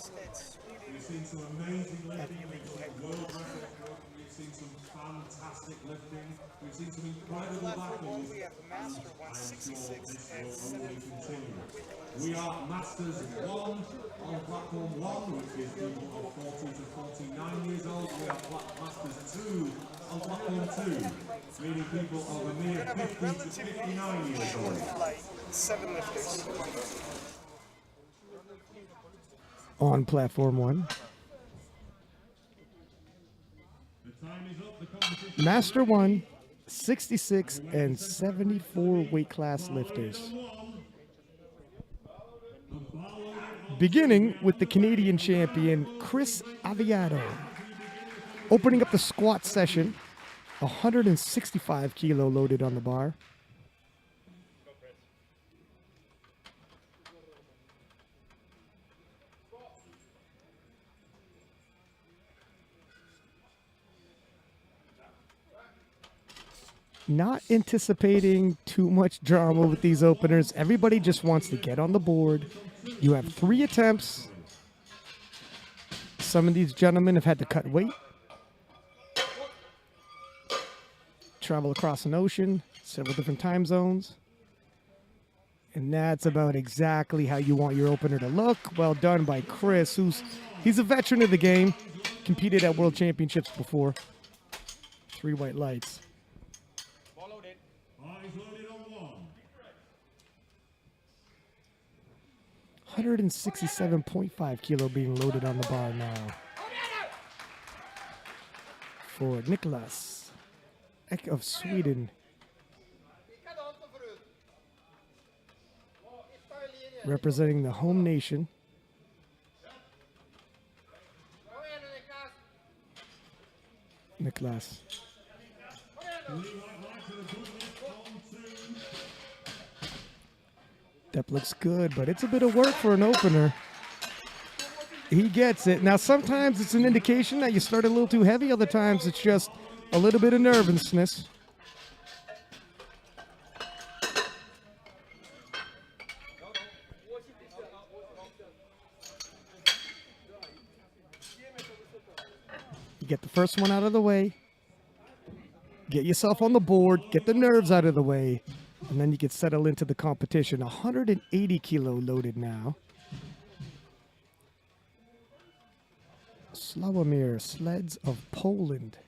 We've seen some amazing lifting, world record broken, we've seen some fantastic lifting, we've seen some incredible battles, and I am sure this will only continue. We are Masters 1 on Platform 1, which is people of 40 to 49 years old. We are Masters 2 on Platform 2, meaning people of a mere 50 to 59 years old. 7 lifters. On Platform 1. Master 1, 66 and 74 weight class lifters. Beginning with the Canadian champion, Chris Aviato. Opening up the squat session, 165 kilo loaded on the bar. Not anticipating too much drama with these openers. Everybody just wants to get on the board. You have 3 attempts. Some of these gentlemen have had to cut weight, travel across an ocean, several different time zones. And that's about exactly how you want your opener to look. Well done by Chris, he's a veteran of the game, competed at World Championships before. 3 white lights. 167.5 kilo being loaded on the bar now for Nicolas of Sweden. Representing the home nation. Nicolas. That looks good, but it's a bit of work for an opener. He gets it. Now, sometimes it's an indication that you start a little too heavy. Other times it's just a little bit of nervousness. You get the first one out of the way. Get yourself on the board. Get the nerves out of the way. And then you can settle into the competition. 180 kilo loaded now. Sławomir Sleds of Poland.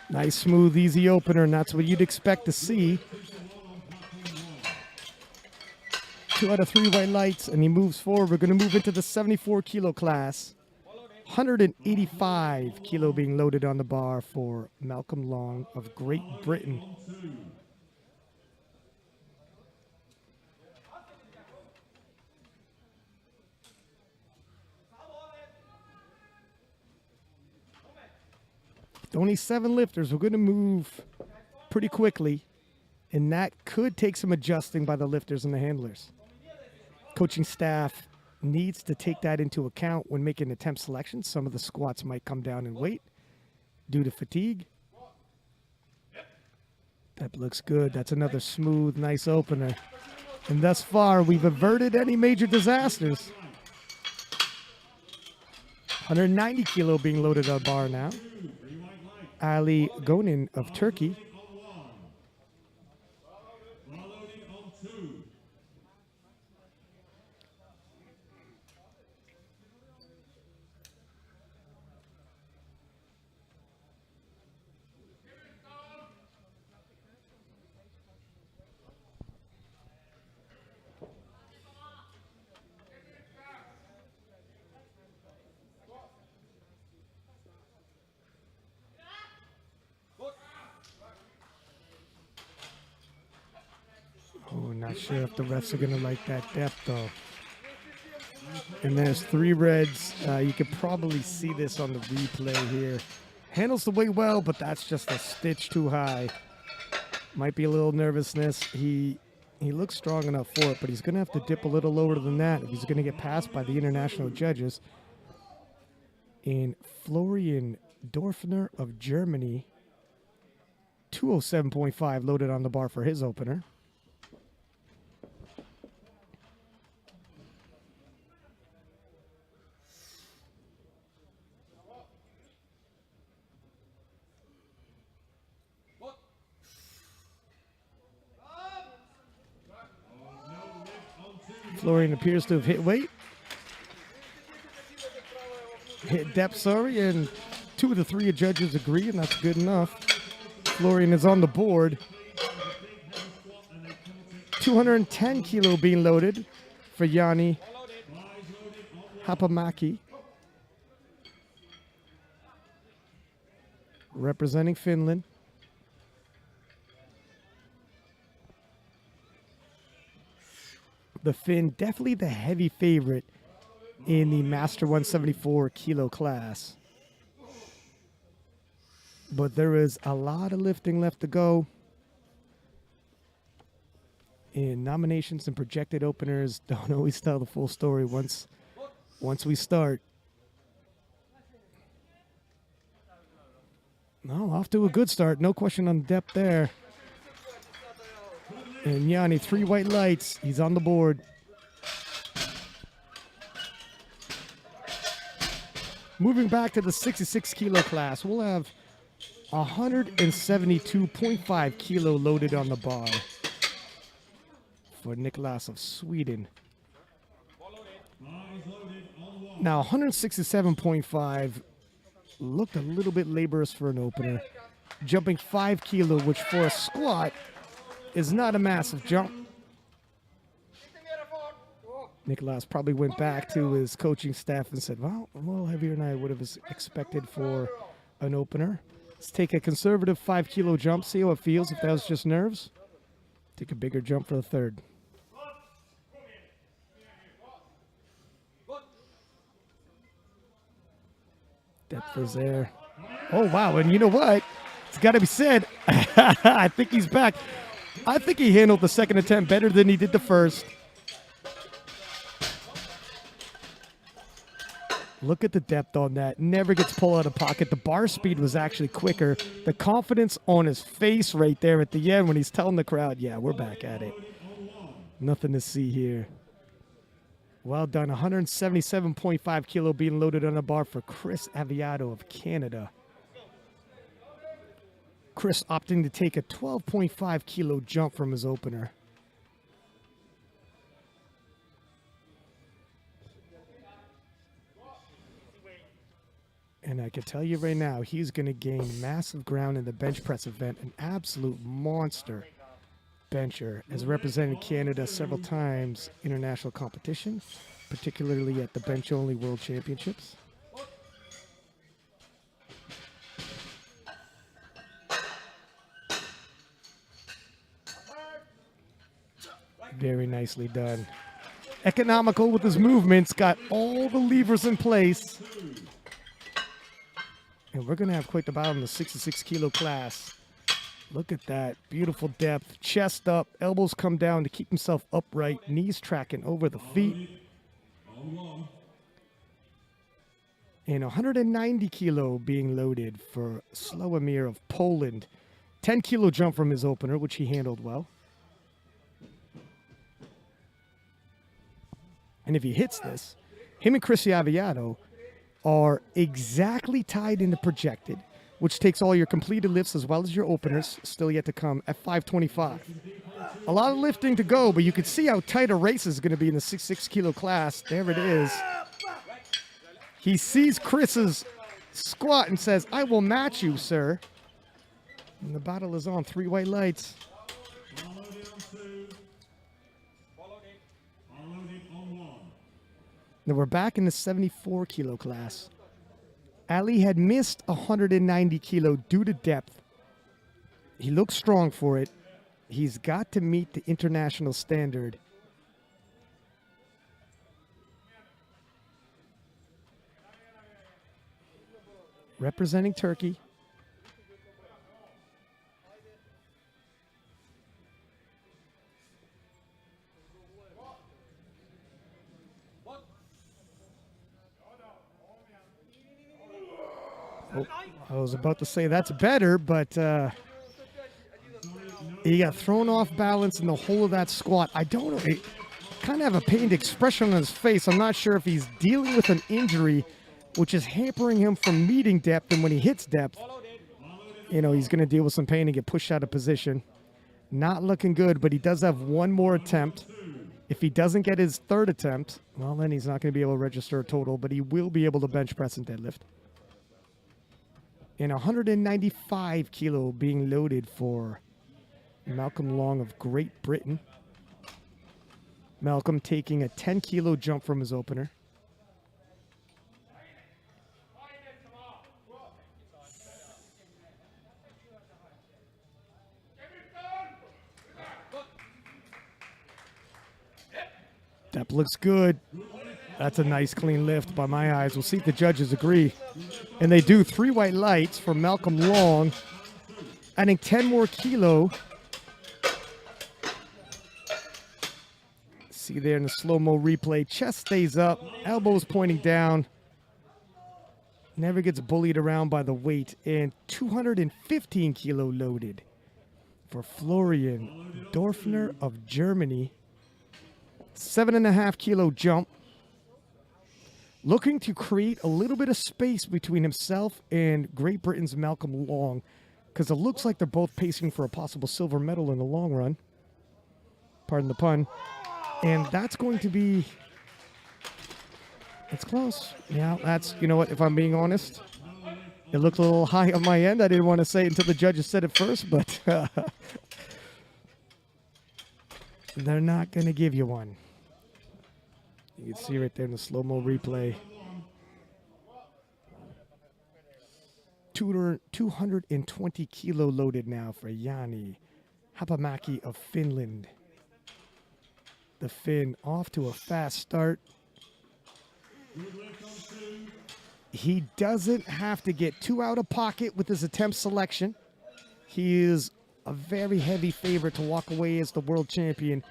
Nice, smooth, easy opener, and that's what you'd expect to see. 2 out of 3 white lights, and he moves forward. We're going to move into the 74 kilo class. 185 kilo being loaded on the bar for Malcolm Long of Great Britain. Only 7 lifters. We're going to move pretty quickly, and that could take some adjusting by the lifters and the handlers. Coaching staff needs to take that into account when making attempt selections. Some of the squats might come down in weight due to fatigue. That looks good. That's another smooth, nice opener. And thus far, we've averted any major disasters. 190 kilo being loaded on bar now. Ali Gonin of Turkey. Oh, not sure if the refs are going to like that depth, though. And there's 3 reds. You could probably see this on the replay here. Handles the weight well, but that's just a stitch too high. Might be a little nervousness. He He looks strong enough for it, but he's going to have to dip a little lower than that if he's going to get passed by the international judges. And Florian Dorfner of Germany, 207.5 loaded on the bar for his opener. Florian appears to have hit weight. Hit depth, sorry, and 2 of the 3 judges agree, and that's good enough. Florian is on the board. 210 kilo being loaded for Yani Hapamaki, representing Finland. The Finn, definitely the heavy favorite in the Master 174 kilo class. But there is a lot of lifting left to go. And nominations and projected openers don't always tell the full story once we start. No, off to a good start. No question on the depth there. And Yanny, 3 white lights. He's on the board. Moving back to the 66 kilo class, we'll have 172.5 kilo loaded on the bar for Nicolas of Sweden. Now, 167.5 looked a little bit laborious for an opener. Jumping 5 kilo, which for a squat is not a massive jump. Nicolas probably went back to his coaching staff and said, well, a little heavier than I would have expected for an opener. Let's take a conservative 5 kilo jump, see how it feels if that was just nerves. Take a bigger jump for the third. Depth is there. Oh, wow, and you know what? It's got to be said. I think he's back. I think he handled the second attempt better than he did the first. Look at the depth on that. Never gets pulled out of pocket. The bar speed was actually quicker. The confidence on his face right there at the end when he's telling the crowd, yeah, we're back at it. Nothing to see here. Well done. 177.5 kilo being loaded on the bar for Chris Aviato of Canada. Chris opting to take a 12.5 kilo jump from his opener. And I can tell you right now, he's going to gain massive ground in the bench press event. An absolute monster bencher. Has represented Canada several times international competition, particularly at the bench-only World Championships. Very nicely done. Economical with his movements, got all the levers in place. And we're going to have quite the battle in the 66 kilo class. Look at that. Beautiful depth. Chest up. Elbows come down to keep himself upright. Knees tracking over the feet. And 190 kilo being loaded for Slawomir of Poland. 10 kilo jump from his opener, which he handled well. And if he hits this, him and Chris Aviato are exactly tied into projected, which takes all your completed lifts as well as your openers, still yet to come, at 525. A lot of lifting to go, but you can see how tight a race is going to be in the 66 kilo class. There it is. He sees Chris's squat and says, I will match you, sir. And the battle is on. 3 white lights. Now we're back in the 74 kilo class. Ali had missed 190 kilo due to depth. He looks strong for it. He's got to meet the international standard. Representing Turkey. I was about to say that's better, but he got thrown off balance in the whole of that squat. I don't know. He kind of have a pained expression on his face. I'm not sure if he's dealing with an injury, which is hampering him from meeting depth. And when he hits depth, you know, he's going to deal with some pain and get pushed out of position. Not looking good, but he does have one more attempt. If he doesn't get his third attempt, well, then he's not going to be able to register a total, but he will be able to bench press and deadlift. And 195 kilo being loaded for Malcolm Long of Great Britain. Malcolm taking a 10 kilo jump from his opener. That looks good. That's a nice clean lift by my eyes. We'll see if the judges agree. And they do. 3 white lights for Malcolm Long, adding 10 more kilo. See there in the slow-mo replay, chest stays up, elbows pointing down. Never gets bullied around by the weight. And 215 kilo loaded for Florian Dorfner of Germany. 7.5 kilo jump. Looking to create a little bit of space between himself and Great Britain's Malcolm Long, because it looks like they're both pacing for a possible silver medal in the long run. Pardon the pun. And that's going to be... It's close. Yeah, that's... You know what? If I'm being honest, it looked a little high on my end. I didn't want to say it until the judges said it first, but... they're not going to give you one. You can see right there in the slow-mo replay. 220 kilo loaded now for Yani Hapamaki of Finland. The Finn off to a fast start. He doesn't have to get too out of pocket with his attempt selection. He is a very heavy favorite to walk away as the world champion.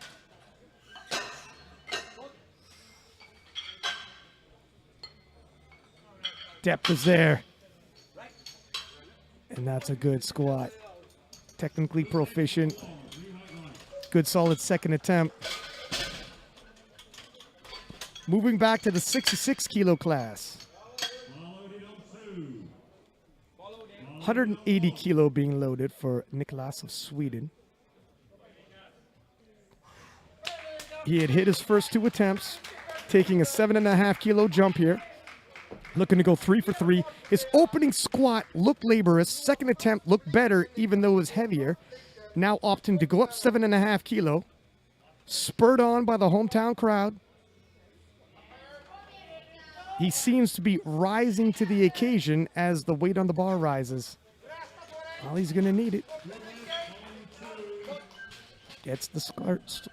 Depth is there. And that's a good squat. Technically proficient. Good solid second attempt. Moving back to the 66 kilo class. 180 kilo being loaded for Nicolas of Sweden. He had hit his first 2 attempts, taking a 7.5 kilo jump here. Looking to go 3 for 3. His opening squat looked laborious. Second attempt looked better, even though it was heavier. Now opting to go up 7.5 kilo. Spurred on by the hometown crowd. He seems to be rising to the occasion as the weight on the bar rises. Well, he's going to need it. Gets the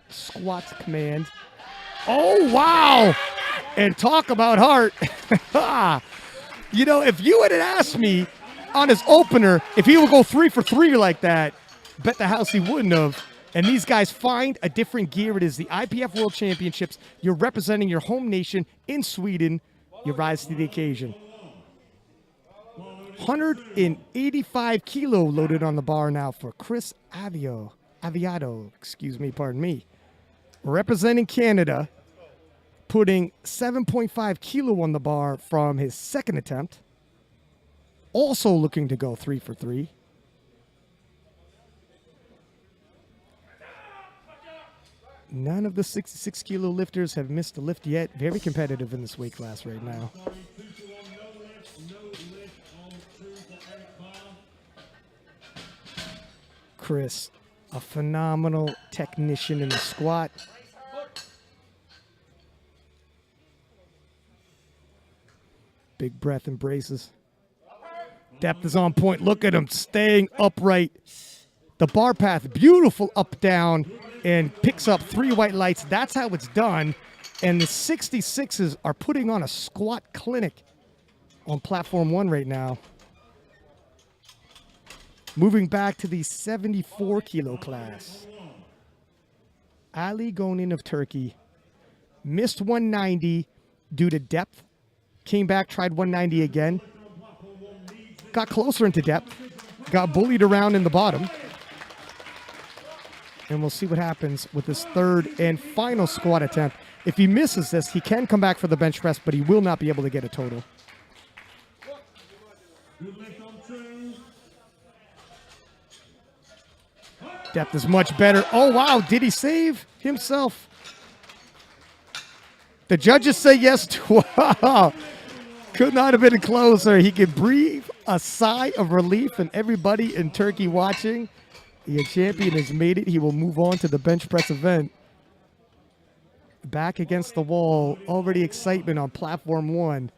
squat command. Oh, wow! And talk about heart. You know, if you had asked me on his opener if he would go 3 for 3 like that, bet the house he wouldn't have. And these guys find a different gear. It is the IPF World Championships. You're representing your home nation in Sweden. You rise to the occasion. 185 kilo loaded on the bar now for Chris Aviato, pardon me. Representing Canada, putting 7.5 kilo on the bar from his second attempt. Also looking to go 3 for 3. None of the 66 kilo lifters have missed a lift yet. Very competitive in this weight class right now. Chris, a phenomenal technician in the squat. Big breath and braces. Depth is on point. Look at him staying upright. The bar path, beautiful up, down, and picks up 3 white lights. That's how it's done. And the 66s are putting on a squat clinic on platform 1 right now. Moving back to the 74 kilo class. Ali Gonin of Turkey missed 190 due to depth. Came back, tried 190 again. got closer into depth, got bullied around in the bottom. And we'll see what happens with his third and final squat attempt. If he misses this, he can come back for the bench press, but he will not be able to get a total. Depth is much better. Oh, wow. Did he save himself? The judges say yes. Wow. Could not have been closer. He could breathe a sigh of relief, and everybody in Turkey watching. The champion has made it. He will move on to the bench press event. Back against the wall. Already excitement on platform 1.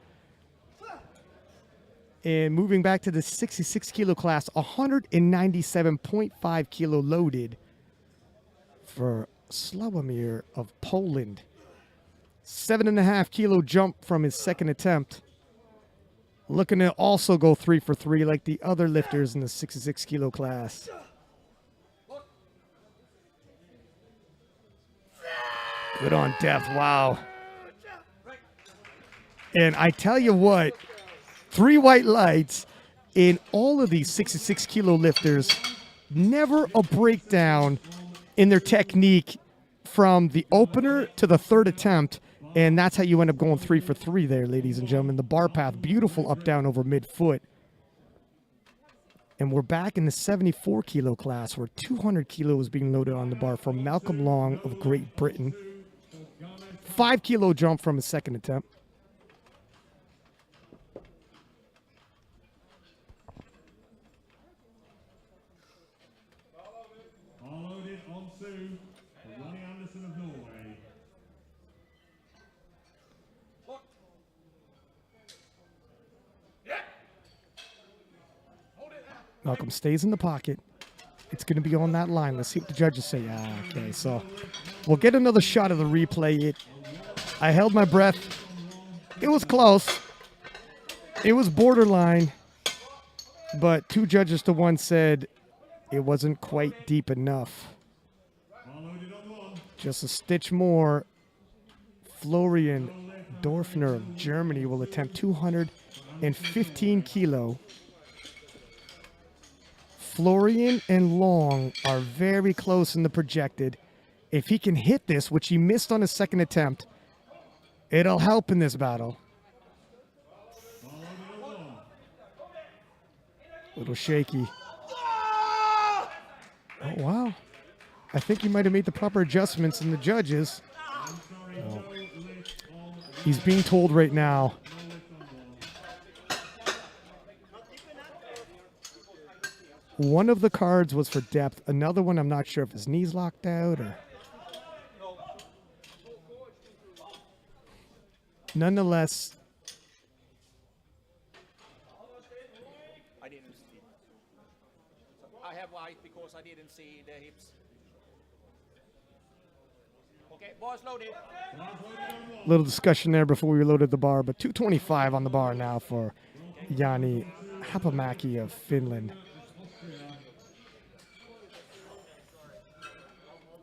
And moving back to the 66 kilo class, 197.5 kilo loaded for Sławomir of Poland. 7.5 kilo jump from his second attempt. Looking to also go 3 for 3 like the other lifters in the 66 kilo class. Good on depth, wow. And I tell you what, 3 white lights in all of these 66 kilo lifters, never a breakdown in their technique from the opener to the third attempt. And that's how you end up going 3 for 3 there, ladies and gentlemen. The bar path, beautiful up down over midfoot. And we're back in the 74 kilo class where 200 kilo is being loaded on the bar from Malcolm Long of Great Britain. 5 kilo jump from his second attempt. Loaded onto Yani Anderson of Norway. Malcolm stays in the pocket. It's going to be on that line. Let's see what the judges say. Okay, so we'll get another shot of the replay. I held my breath. It was close. It was borderline. But 2 judges to 1 said it wasn't quite deep enough. Just a stitch more. Florian Dorfner of Germany will attempt 215 kilo. Florian and Long are very close in the projected. If he can hit this, which he missed on his second attempt, it'll help in this battle. A little shaky. Oh, wow. I think he might have made the proper adjustments in the judges. Oh. He's being told right now. One of the cards was for depth. Another one, I'm not sure if his knee's locked out or... Nonetheless... I didn't see. I have white because I didn't see the hips. Okay, boys loaded. Little discussion there before we loaded the bar, but 225 on the bar now for Yani Hapamaki of Finland.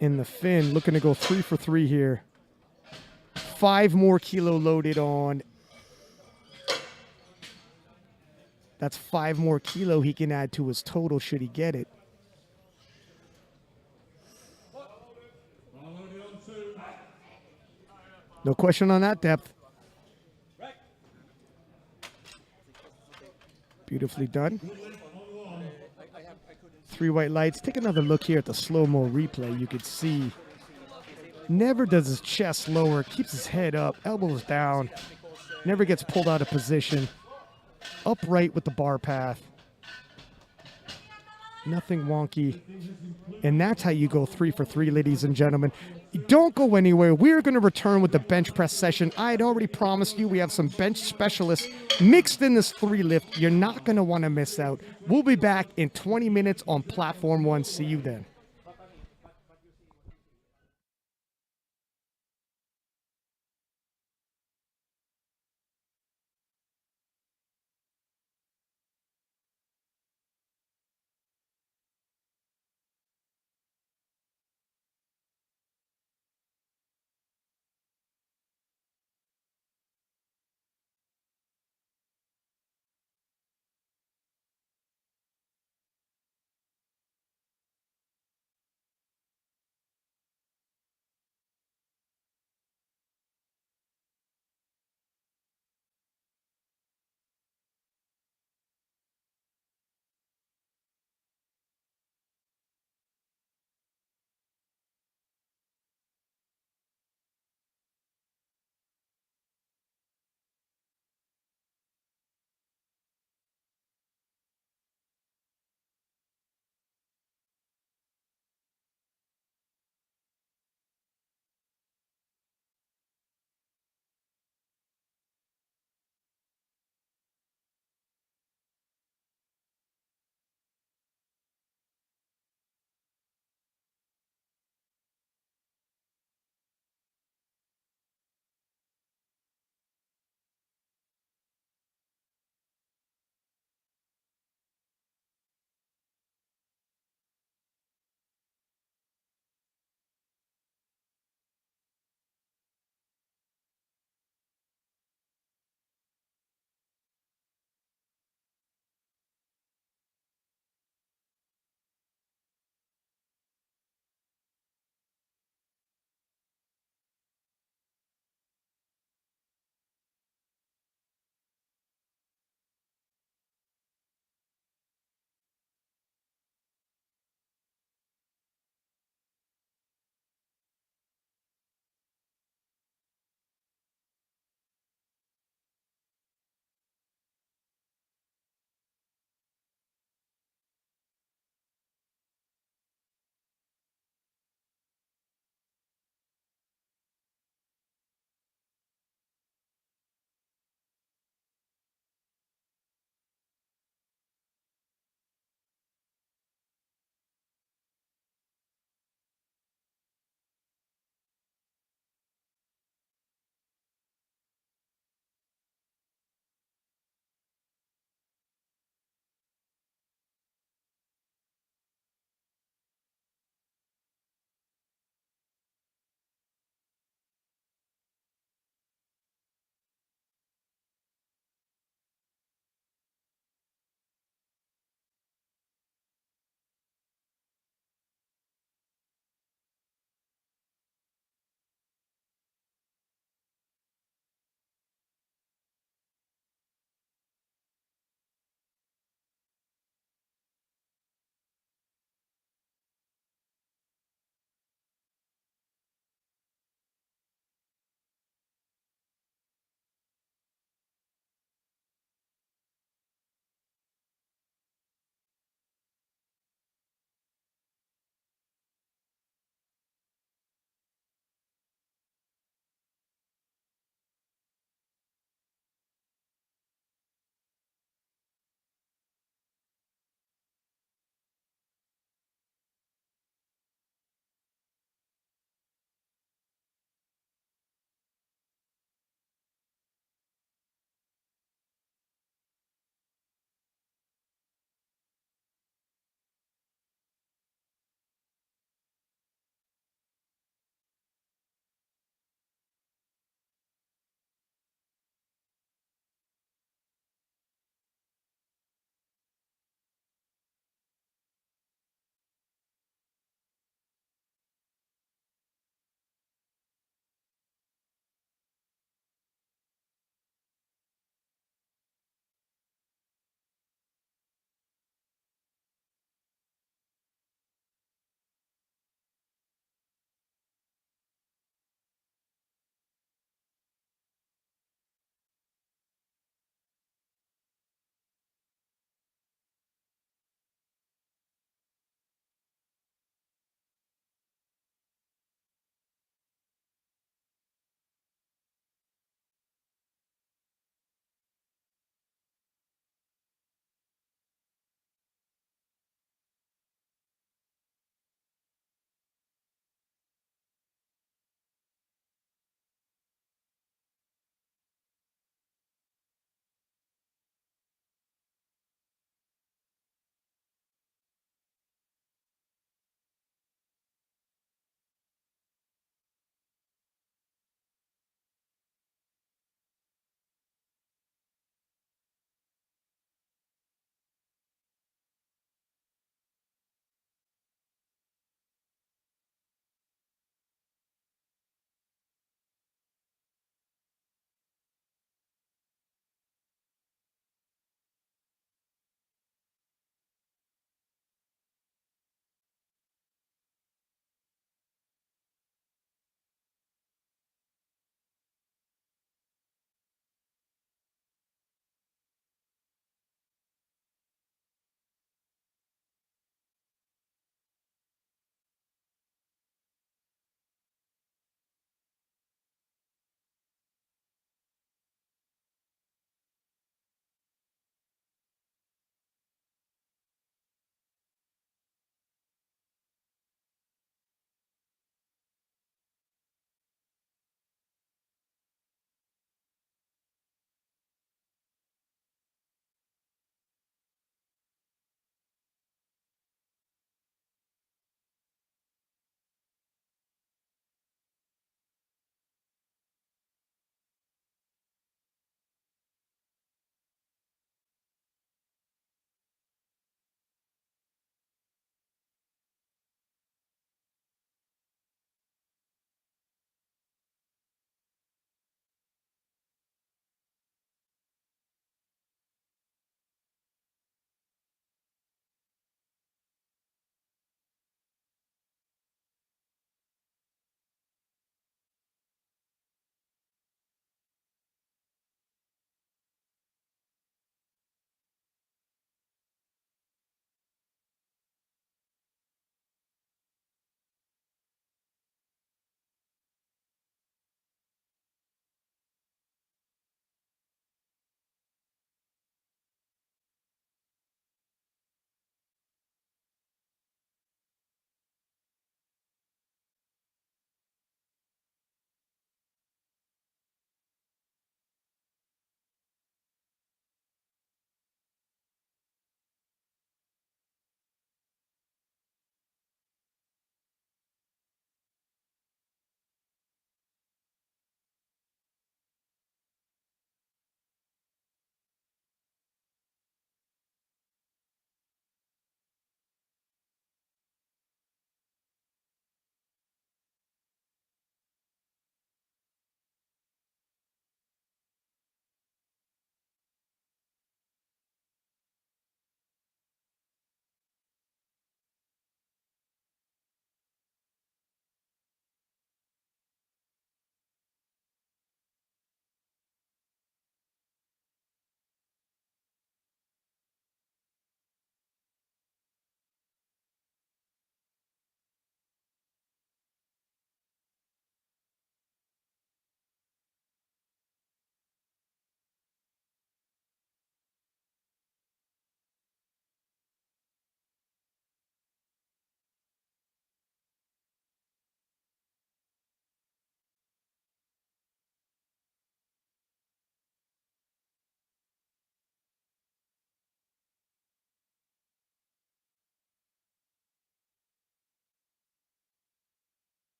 In the Finn, looking to go 3 for 3 here. 5 more kilo loaded on. That's 5 more kilo he can add to his total should he get it. No question on that depth. Beautifully done. 3 white lights. Take another look here at the slow-mo replay. You could see never does his chest lower, keeps his head up, elbows down, never gets pulled out of position. Upright with the bar path. Nothing wonky. And that's how you go 3 for 3, ladies and gentlemen. Don't go anywhere. We're going to return with the bench press session. I had already promised you we have some bench specialists mixed in this 3 lift. You're not going to want to miss out. We'll be back in 20 minutes on Platform 1. See you then.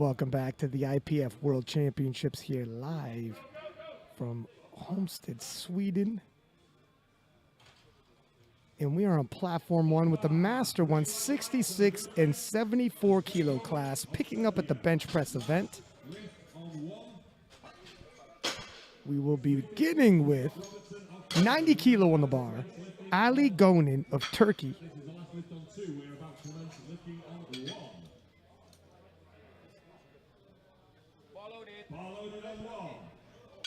Welcome back to the IPF World Championships here live from Homestead, Sweden. And we are on platform 1 with the Master 166 and 74 kilo class, picking up at the bench press event. We will be beginning with 90 kilo on the bar, Ali Gonin of Turkey.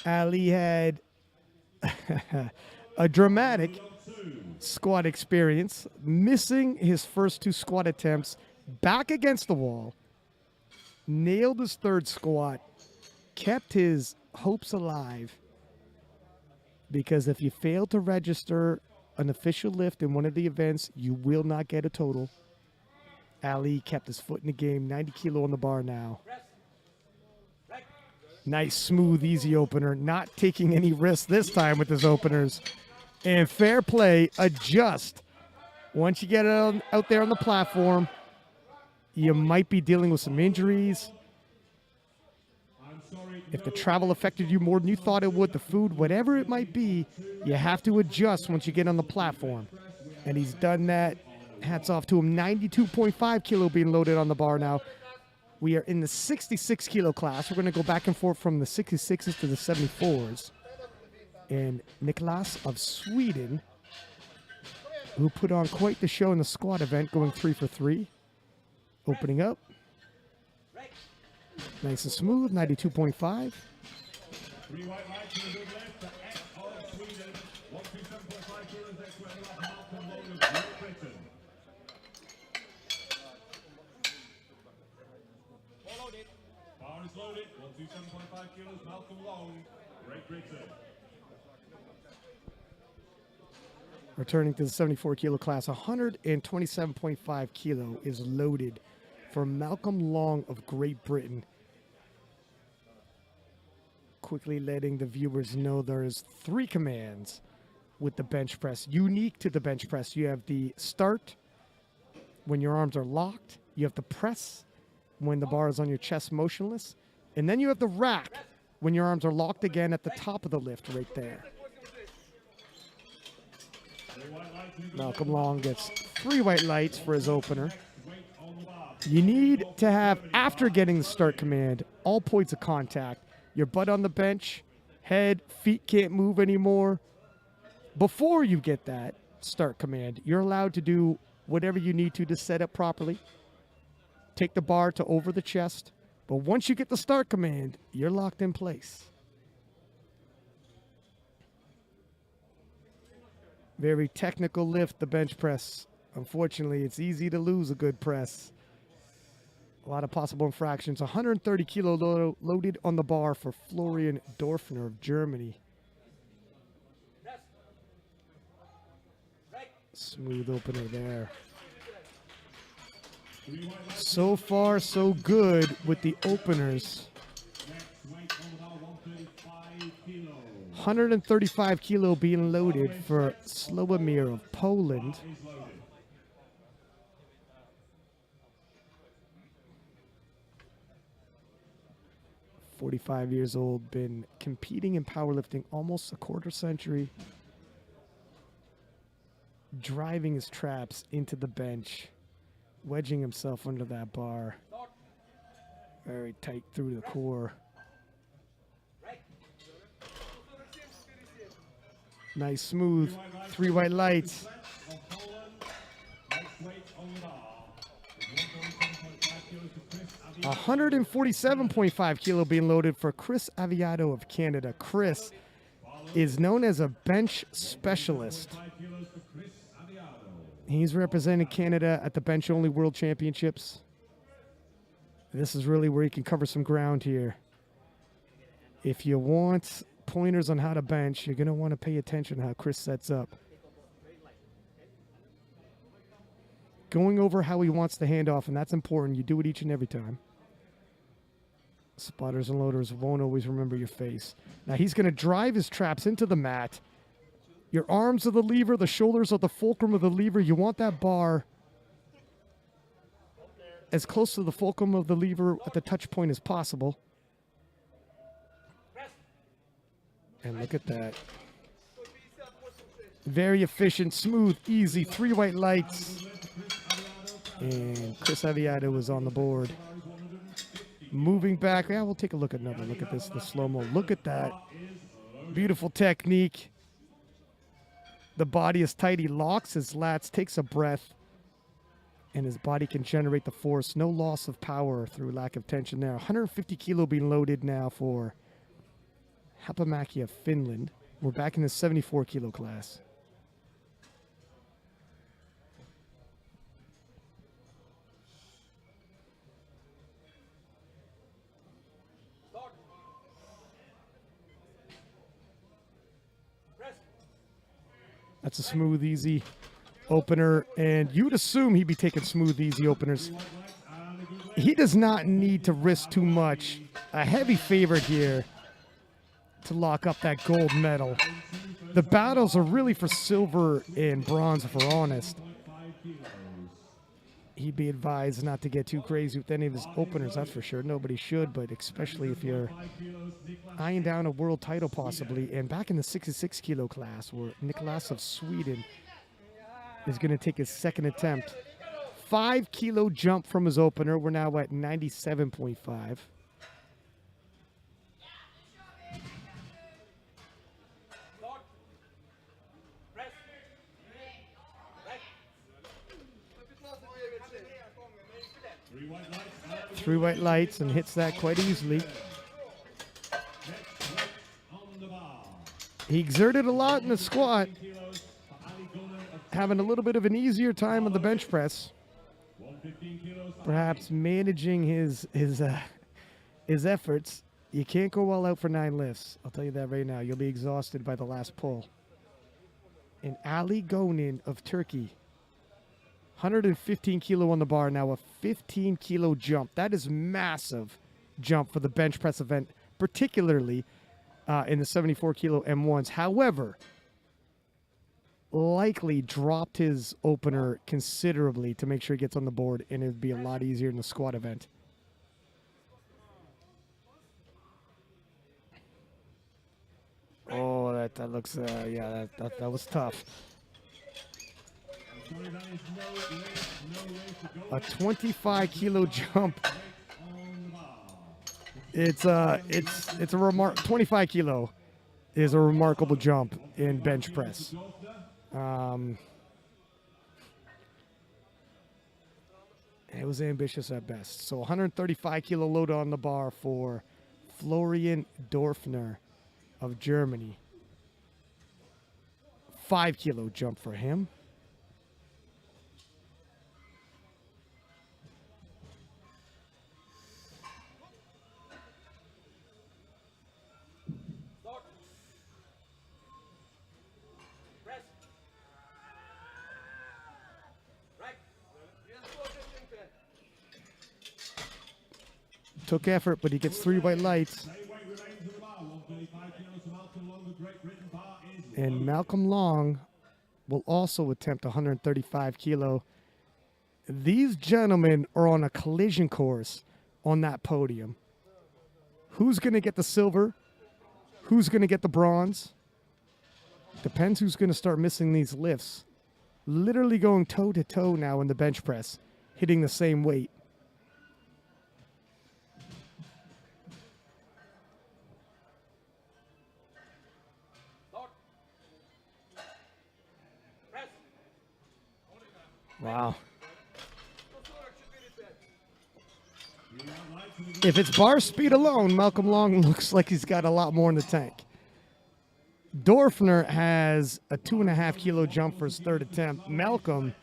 Ali had a dramatic squat experience, missing his first 2 squat attempts, back against the wall, nailed his 3rd squat, kept his hopes alive, because if you fail to register an official lift in one of the events, you will not get a total. Ali kept his foot in the game, 90 kilo on the bar now. Nice, smooth, easy opener. Not taking any risks this time with his openers. And fair play, adjust. Once you get out there on the platform, you might be dealing with some injuries. If the travel affected you more than you thought it would, the food, whatever it might be, you have to adjust once you get on the platform. And he's done that. Hats off to him. 92.5 kilo being loaded on the bar now. We are in the 66 kilo class. We're going to go back and forth from the 66s to the 74s. And Nicolas of Sweden, who put on quite the show in the squat event, going 3 for 3. Opening up. Nice and smooth, 92.5. 3 white lights in the good left, the X of Sweden, 127.5 kilos, next to Malcolm Long of Great Britain. Bar is loaded, 127.5 kilos, Malcolm Long, Great Britain. Returning to the 74 kilo class, 127.5 kilo is loaded for Malcolm Long of Great Britain. Quickly letting the viewers know there's 3 commands with the bench press. Unique to the bench press, you have the start when your arms are locked. You have the press when the bar is on your chest motionless. And then you have the rack when your arms are locked again at the top of the lift right there. Malcolm Long gets 3 white lights for his opener. You need to have, after getting the start command, all points of contact. Your butt on the bench, head, feet can't move anymore. Before you get that start command, you're allowed to do whatever you need to set up properly. Take the bar to over the chest. But once you get the start command, you're locked in place. Very technical lift, the bench press. Unfortunately, it's easy to lose a good press. A lot of possible infractions. 130 kilo loaded on the bar for Florian Dorfner of Germany. Smooth opener there. So far, so good with the openers. 135 kilo being loaded for Slawomir of Poland. 45 years old, been competing in powerlifting almost a quarter century. Driving his traps into the bench, wedging himself under that bar. Very tight through the core. Nice, smooth, 3 white lights. 147.5 kilo being loaded for Chris Aviato of Canada. Chris is known as a bench specialist. He's represented Canada at the bench only World Championships. This is really where he can cover some ground here. If you want pointers on how to bench, you're going to want to pay attention to how Chris sets up. Going over how he wants the handoff, and that's important. You do it each and every time. Spotters and loaders won't always remember your face. Now he's going to drive his traps into the mat. Your arms are the lever, the shoulders are the fulcrum of the lever. You want that bar as close to the fulcrum of the lever at the touch point as possible. And look at that. Very efficient, smooth, easy, 3 white lights. And Chris Aviato was on the board. Moving back. Yeah, we'll take a look at another. Look at this, the slow-mo. Look at that. Beautiful technique. The body is tight. He locks his lats, takes a breath, and his body can generate the force. No loss of power through lack of tension there. 150 kilo being loaded now for Hapamaki of Finland. We're back in the 74 kilo class. That's a smooth, easy opener, and you would assume he'd be taking smooth, easy openers. He does not need to risk too much. A heavy favorite here to lock up that gold medal. The battles are really for silver and bronze, if we're honest. He'd be advised not to get too crazy with any of his openers, that's for sure. Nobody should, but especially if you're eyeing down a world title possibly. And back in the 66 kilo class, where Nicolas of Sweden is going to take his second attempt. 5 kilo jump from his opener. We're now at 97.5. Three white lights and hits that quite easily. He exerted a lot in the squat, having a little bit of an easier time on the bench press. Perhaps managing his efforts. You can't go all out for 9 lifts. I'll tell you that right now. You'll be exhausted by the last pull. And Ali Gonin of Turkey. 115 kilo on the bar, now a 15 kilo jump. That is massive jump for the bench press event, particularly in the 74 kilo M1s. However, likely dropped his opener considerably to make sure he gets on the board, and it'd be a lot easier in the squat event. Oh, that looks, yeah, that was tough. A 25 kilo jump. It's a 25 kilo is a remarkable jump in bench press. It was ambitious at best. So 135 kilo load on the bar for Florian Dorfner of Germany. 5 kilo jump for him. Took effort, but he gets 3 white lights. And Malcolm Long will also attempt 135 kilo. These gentlemen are on a collision course on that podium. Who's going to get the silver? Who's going to get the bronze? Depends who's going to start missing these lifts. Literally going toe-to-toe now in the bench press, hitting the same weight. Wow. If it's bar speed alone, Malcolm Long looks like he's got a lot more in the tank. Dorfner has a 2.5 kilo jump for his third attempt. Malcolm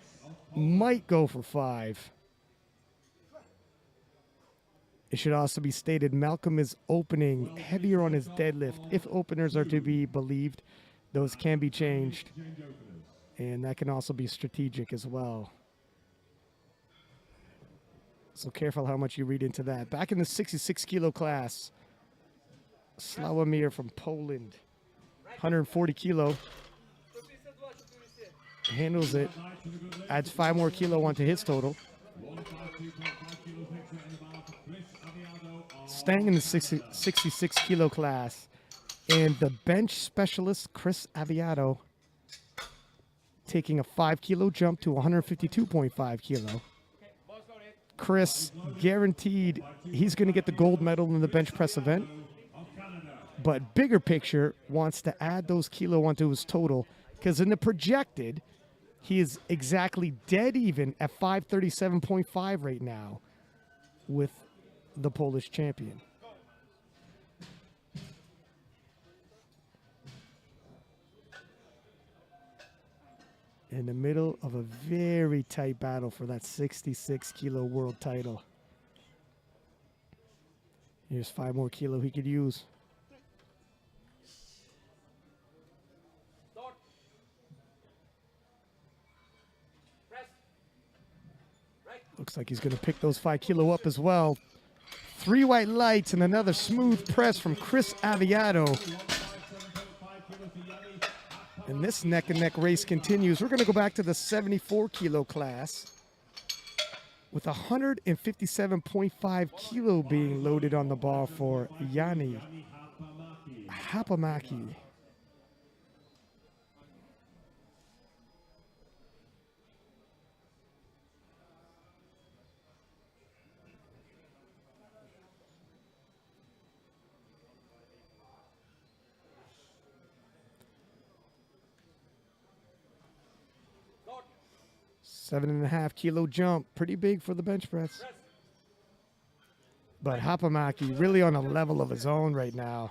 might go for 5. It should also be stated Malcolm is opening heavier on his deadlift. If openers are to be believed, those can be changed. And that can also be strategic as well. So careful how much you read into that. Back in the 66 kilo class, Sławomir from Poland, 140 kilo. Handles it, adds 5 more kilo onto his total. Staying in the 66 kilo class, and the bench specialist, Chris Aviato, taking a 5 kilo jump to 152.5 kilo. Chris guaranteed he's going to get the gold medal in the bench press event, but bigger picture wants to add those kilo onto his total, because in the projected, he is exactly dead even at 537.5 right now with the Polish champion. In the middle of a very tight battle for that 66 kilo world title. Here's 5 more kilo he could use. Looks like he's going to pick those 5 kilo up as well. 3 white lights and another smooth press from Chris Aviato. And this neck-and-neck race continues. We're going to go back to the 74 kilo class with 157.5 kilo being loaded on the bar for Yani Hapamaki. $7.5 kilo jump, pretty big for the bench press. But Hapamaki really on a level of his own right now.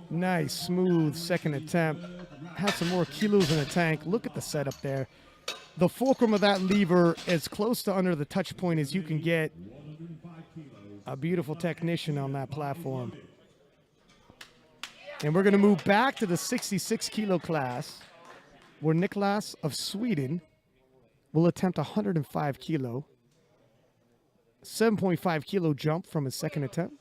Nice, smooth second attempt. Had some more kilos in the tank. Look at the setup there. The fulcrum of that lever as close to under the touch point as you can get. A beautiful technician on that platform. And we're going to move back to the 66 kilo class, where Nicolas of Sweden will attempt 105 kilo. 7.5 kilo jump from his second attempt.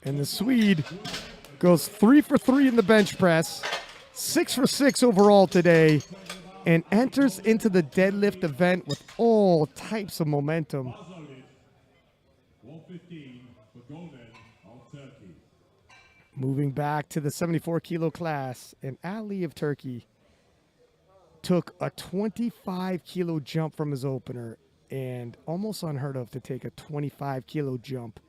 And the Swede goes 3 for 3 in the bench press, 6 for 6 overall today, and enters into the deadlift event with all types of momentum. Moving back to the 74 kilo class, and Ali of Turkey took a 25 kilo jump from his opener, and almost unheard of to take a 25 kilo jump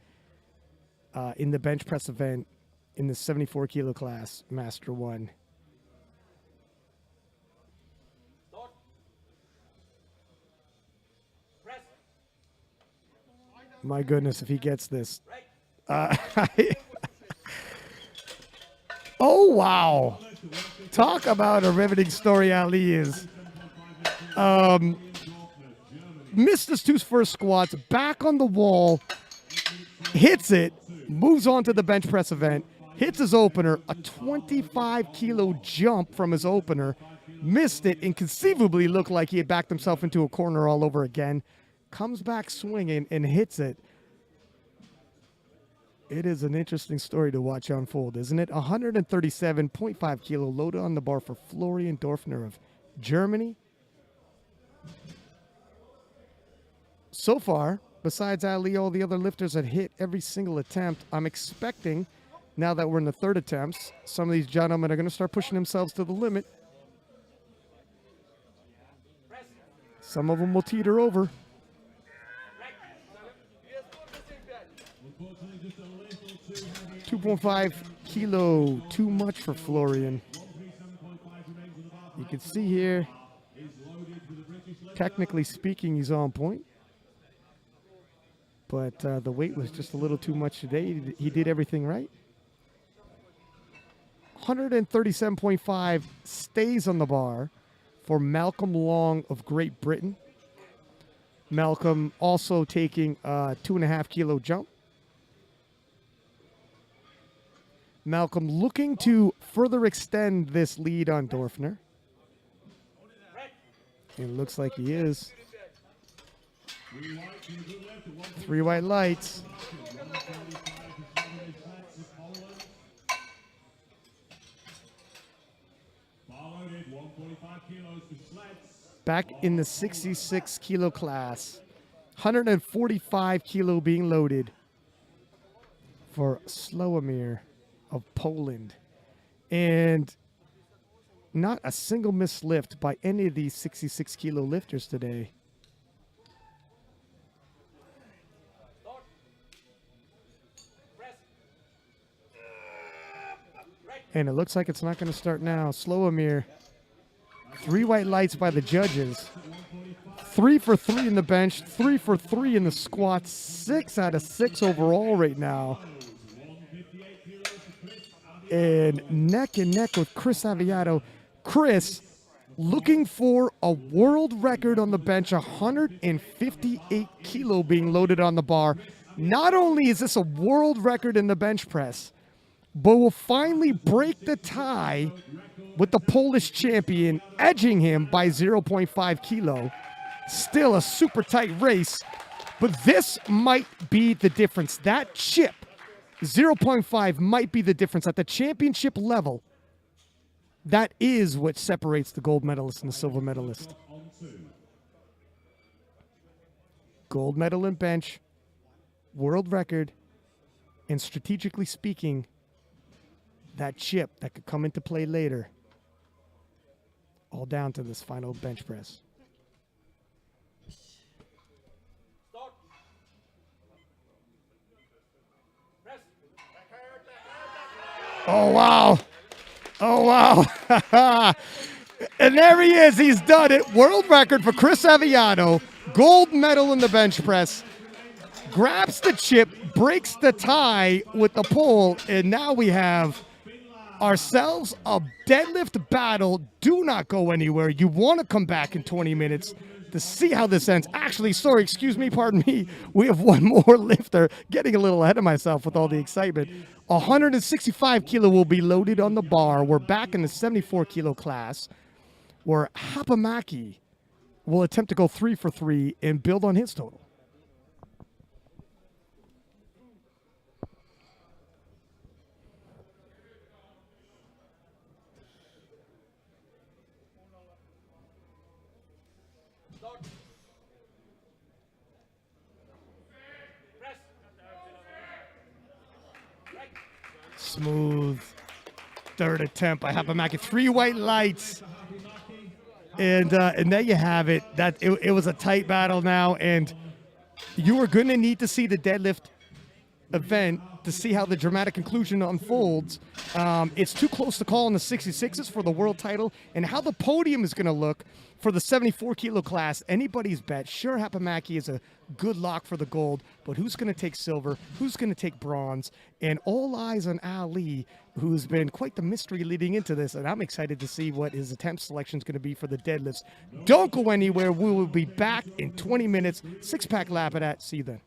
in the bench press event in the 74 kilo class, Master 1. My goodness, if he gets this. Oh, wow. Talk about a riveting story Ali is. Missed his 2 first squats, back on the wall, hits it, moves on to the bench press event, hits his opener, a 25 kilo jump from his opener, missed it, and conceivably looked like he had backed himself into a corner all over again, comes back swinging and hits it. It is an interesting story to watch unfold, isn't it? 137.5 kilo loaded on the bar for Florian Dorfner of Germany. So far, besides Ali, all the other lifters had hit every single attempt. I'm expecting, now that we're in the third attempts, some of these gentlemen are going to start pushing themselves to the limit. Some of them will teeter over. 2.5 kilo, too much for Florian. You can see here, technically speaking, he's on point. But the weight was just a little too much today. He did everything right. 137.5 stays on the bar for Malcolm Long of Great Britain. Malcolm also taking a 2.5 kilo jump. Malcolm looking to further extend this lead on Dorfner. It looks like he is. 3 white lights. Back in the 66 kilo class. 145 kilo being loaded for Slawomir of Poland. And not a single missed lift by any of these 66 kilo lifters today. And it looks like it's not going to start now. Slawomir, 3 white lights by the judges. 3 for 3 in the bench, 3 for 3 in the squats, 6 out of 6 overall right now. And neck and neck with Chris Aviato. Chris looking for a world record on the bench, 158 kilo being loaded on the bar. Not only is this a world record in the bench press, but will finally break the tie with the Polish champion, edging him by 0.5 kilo. Still a super tight race, but this might be the difference. That chip, 0.5, might be the difference at the championship level. That is what separates the gold medalist and the silver medalist. Gold medal in bench, world record, and strategically speaking, that chip that could come into play later. All down to this final bench press. Oh, wow. Oh, wow. And there he is. He's done it. World record for Chris Aviato. Gold medal in the bench press. Grabs the chip, breaks the tie with the pole, and now we have ourselves a deadlift battle. Do not go anywhere. You want to come back in 20 minutes to see how this ends. Actually, sorry, excuse me, pardon me. We have one more lifter. Getting a little ahead of myself with all the excitement. 165 kilo will be loaded on the bar. We're back in the 74 kilo class where Hapamaki will attempt to go 3 for 3 and build on his total. Smooth third attempt by Hapamaki. 3 white lights. And there you have it. It was a tight battle now, and you are going to need to see the deadlift event to see how the dramatic conclusion unfolds. It's too close to call in the 66s for the world title, and how the podium is going to look for the 74 kilo class. Anybody's bet. Sure, Hapamaki is a good lock for the gold, but who's going to take silver? Who's going to take bronze? And all eyes on Ali, who's been quite the mystery leading into this, and I'm excited to see what his attempt selection is going to be for the deadlifts. Don't go anywhere. We will be back in 20 minutes. 6-pack lap at that. See you then.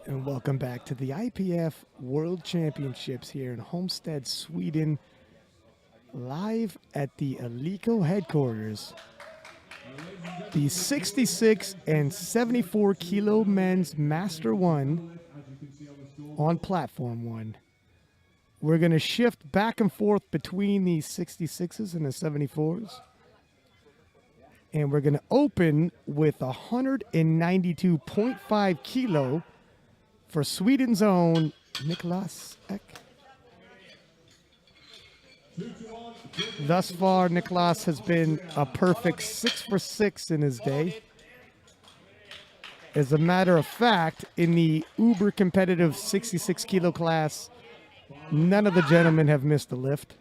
And welcome back to the IPF World Championships here in Homestead, Sweden, live at the Aviato headquarters. The 66 and 74 kilo men's Master 1 on Platform 1. We're going to shift back and forth between the 66s and the 74s. And we're going to open with 192.5 kilo for Sweden's own Nicolas. Thus far, Nicolas has been a perfect 6 for 6 in his day. As a matter of fact, in the uber competitive 66 kilo class, none of the gentlemen have missed a lift.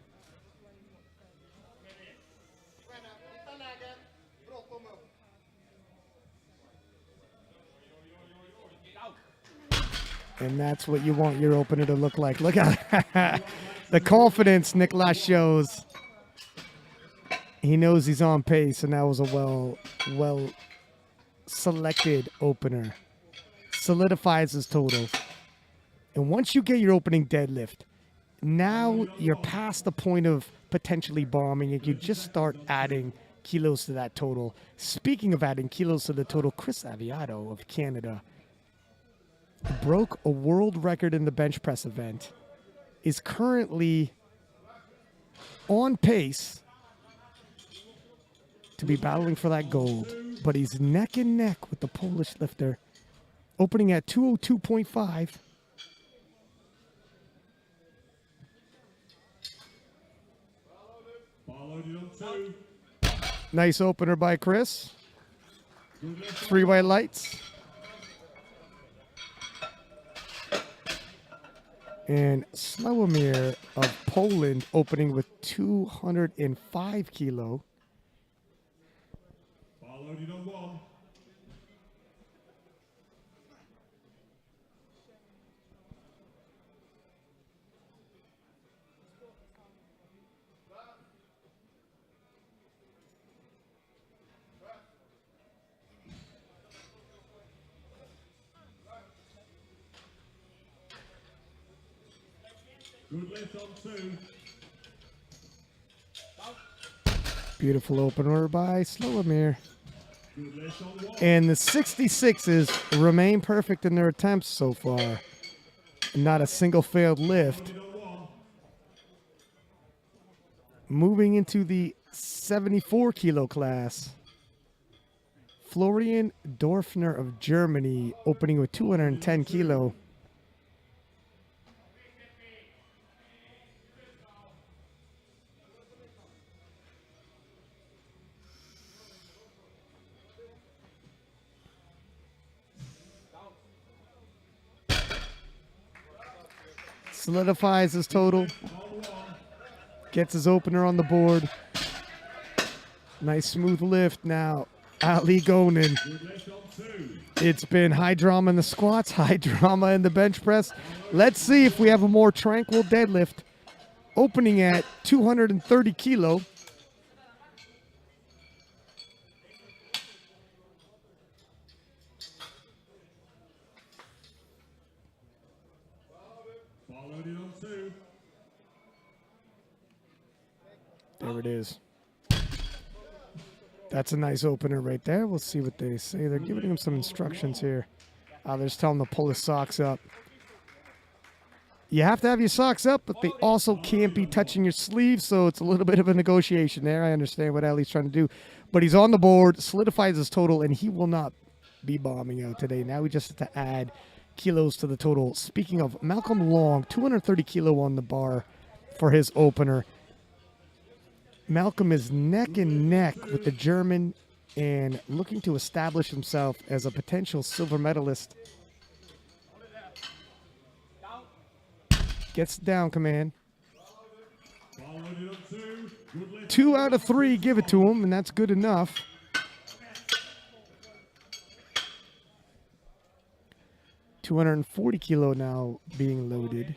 And that's what you want your opener to look like. Look at the confidence Nicolas shows. He knows he's on pace, and that was a well selected opener. Solidifies his total. And once you get your opening deadlift, now you're past the point of potentially bombing, and you just start adding kilos to that total. Speaking of adding kilos to the total, Chris Aviato of Canada broke a world record in the bench press event, is currently on pace to be battling for that gold, but he's neck and neck with the Polish lifter, opening at 202.5. Nice opener by Chris. 3 white lights. And Slawomir of Poland opening with 205 kilo. Good lift on 2. Beautiful opener by Slawomir. And the 66s remain perfect in their attempts so far. Not a single failed lift. Moving into the 74 kilo class. Florian Dorfner of Germany opening with 210 kilo. Solidifies his total. Gets his opener on the board. Nice smooth lift now. Ali Gonin. It's been high drama in the squats, high drama in the bench press. Let's see if we have a more tranquil deadlift. Opening at 230 kilo. There it is. That's a nice opener right there. We'll see what they say. They're giving him some instructions here. They're just telling him to pull his socks up. You have to have your socks up, but they also can't be touching your sleeves, so it's a little bit of a negotiation there. I understand what Ali's trying to do. But he's on the board, solidifies his total, and he will not be bombing out today. Now we just have to add kilos to the total. Speaking of, Malcolm Long, 230 kilo on the bar for his opener. Malcolm is neck and neck with the German and looking to establish himself as a potential silver medalist. Gets down command. 2 out of 3 give it to him, and that's good enough. $240 kilo now being loaded.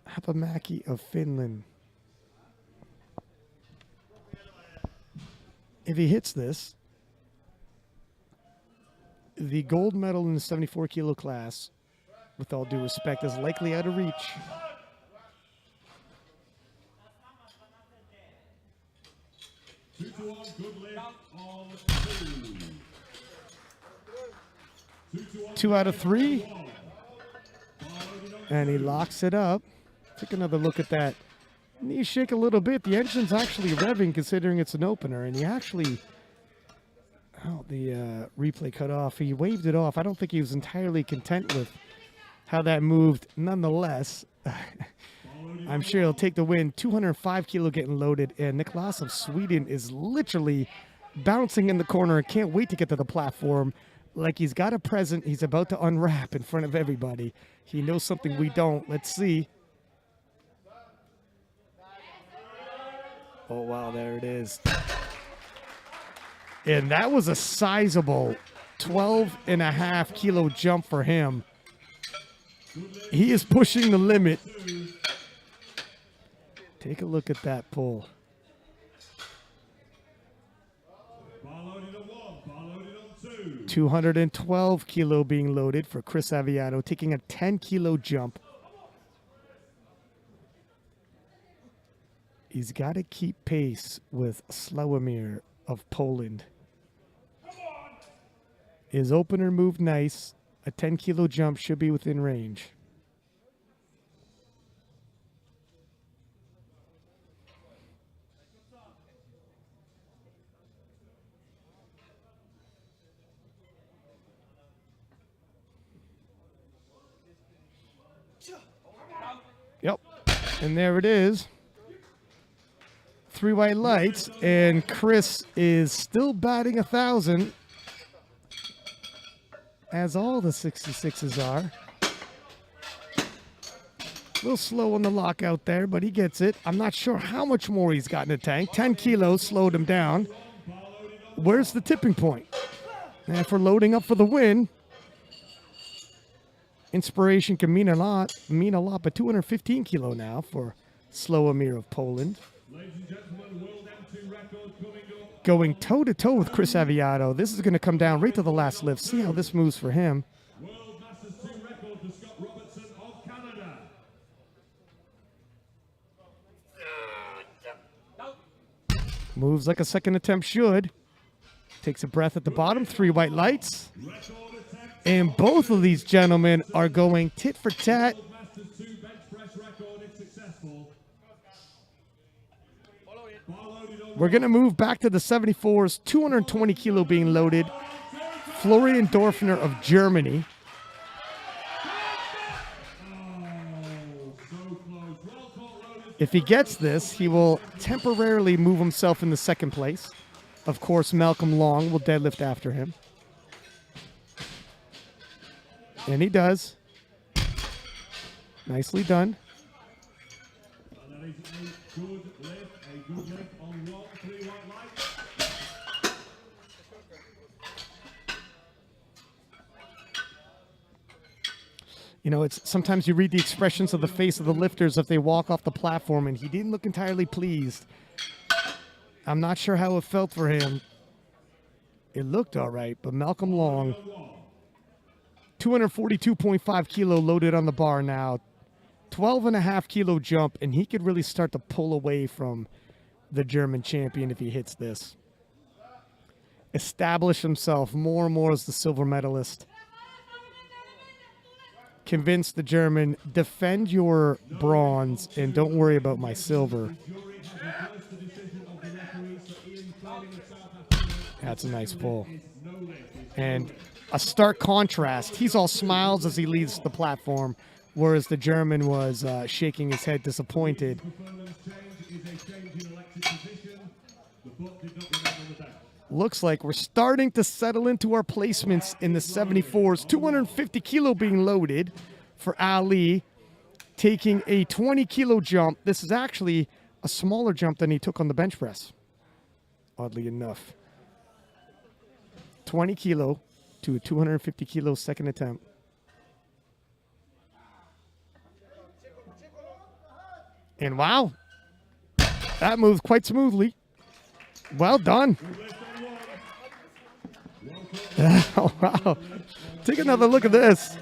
Hapamaki of Finland. If he hits this, the gold medal in the 74 kilo class, with all due respect, is likely out of reach. Two out of three. And he locks it up. Take another look at that. Knee shake a little bit. The engine's actually revving considering it's an opener. And he actually, oh, the replay cut off. He waved it off. I don't think he was entirely content with how that moved. Nonetheless, I'm sure he'll take the win. 205 kilo getting loaded. And Nicolas of Sweden is literally bouncing in the corner and can't wait to get to the platform. Like he's got a present he's about to unwrap in front of everybody. He knows something we don't. Let's see. Oh, wow, there it is. And that was a sizable 12.5 kilo jump for him. He is pushing the limit. Take a look at that pull. 212 kilo being loaded for Chris Aviato, taking a 10 kilo jump. He's got to keep pace with Slawomir of Poland. His opener moved nice. A 10 kilo jump should be within range. Yep, and there it is. 3 white lights, and Chris is still batting 1,000, as all the 66s are. A little slow on the lockout there, but he gets it. I'm not sure how much more he's got in the tank. 10 kilos slowed him down. Where's the tipping point? And for loading up for the win, inspiration can mean a lot, but 215 kilo now for Slawomir of Poland. Going toe-to-toe with Chris Aviato. This is going to come down right to the last lift. See how this moves for him. Moves like a second attempt should. Takes a breath at the bottom. 3 white lights. And both of these gentlemen are going tit for tat. We're going to move back to the 74s. 220 kilo being loaded. Florian Dorfner of Germany. If he gets this, he will temporarily move himself in the second place. Of course, Malcolm Long will deadlift after him. And he does. Nicely done. You know, it's sometimes you read the expressions of the face of the lifters if they walk off the platform, and he didn't look entirely pleased. I'm not sure how it felt for him. It looked all right, but Malcolm Long, 242.5 kilo loaded on the bar now. 12.5 kilo jump, and he could really start to pull away from the German champion if he hits this. Establish himself more and more as the silver medalist. Convince the German, defend your bronze and don't worry about my silver. That's a nice pull. And a stark contrast. He's all smiles as he leaves the platform, whereas the German was shaking his head disappointed. Looks like we're starting to settle into our placements in the 74s. 250 kilo being loaded for Ali, taking a 20 kilo jump. This is actually a smaller jump than he took on the bench press, oddly enough. 20 kilo to a 250 kilo second attempt. And wow, that moved quite smoothly. Well done. Oh, wow. Take another look at this.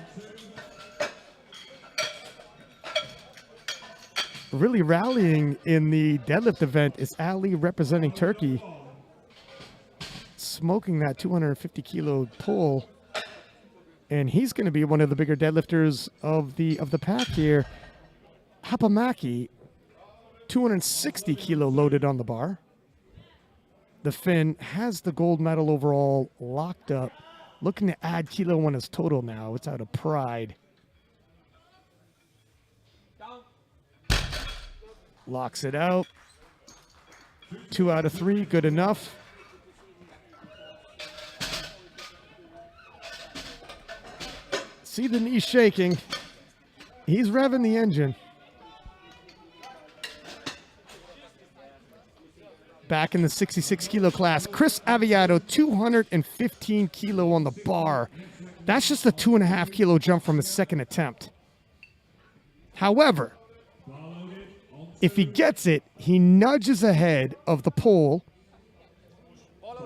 Really rallying in the deadlift event is Ali representing Turkey. Smoking that 250 kilo pull. And he's going to be one of the bigger deadlifters of the pack here. Hapamaki, 260 kilo loaded on the bar. The Finn has the gold medal overall locked up. Looking to add kilo on his total now. It's out of pride. Locks it out. 2 out of 3, good enough. See the knee shaking. He's revving the engine. Back in the 66 kilo class, Chris Aviato, 215 kilo on the bar. That's just a 2.5 kilo jump from his second attempt. However, if he gets it, he nudges ahead of the pole,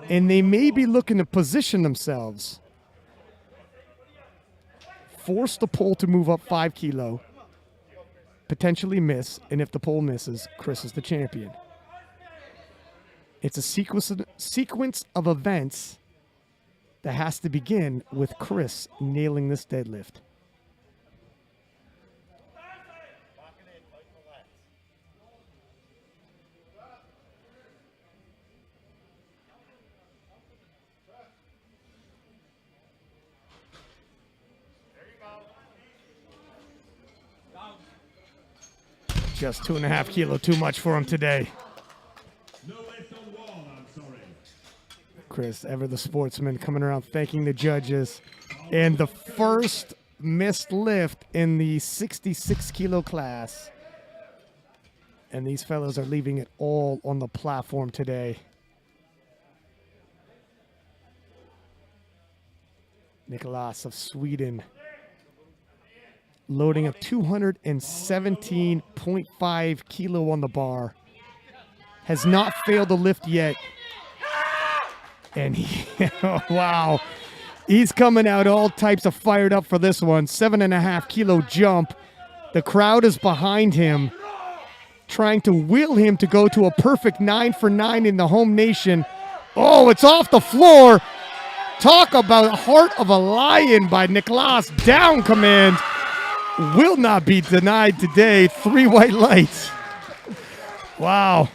and they may be looking to position themselves. Force the pole to move up 5 kilo, potentially miss, and if the pole misses, Chris is the champion. It's a sequence of events that has to begin with Chris nailing this deadlift. Just 2.5 kilo too much for him today. Chris, ever the sportsman, coming around thanking the judges. And the first missed lift in the 66 kilo class. And these fellows are leaving it all on the platform today. Nicolas of Sweden loading up 217.5 kilo on the bar. Has not failed a lift yet. And he, oh, wow, he's coming out all types of fired up for this one. 7.5 kilo jump. The crowd is behind him, trying to will him to go to a perfect 9 for 9 in the home nation. Oh, it's off the floor. Talk about heart of a lion by Nicolas. Down command. Will not be denied today. 3 white lights. Wow.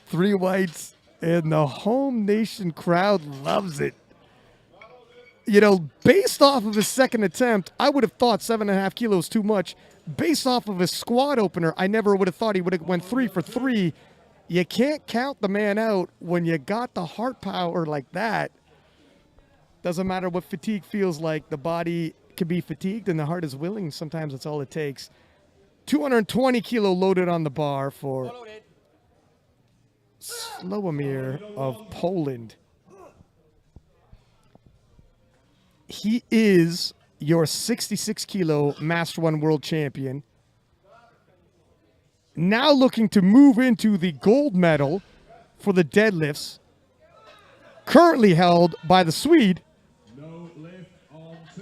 3 whites, and the home nation crowd loves it. You know, based off of his second attempt, I would have thought 7.5 kilos too much. Based off of his squad opener, I never would have thought he would have went 3 for 3. You can't count the man out when you got the heart power like that. Doesn't matter what fatigue feels like. The body can be fatigued and the heart is willing. Sometimes that's all it takes. 220 kilo loaded on the bar for Slowomir of Poland. He is your 66 kilo Master 1 world champion. Now looking to move into the gold medal for the deadlifts, currently held by the Swede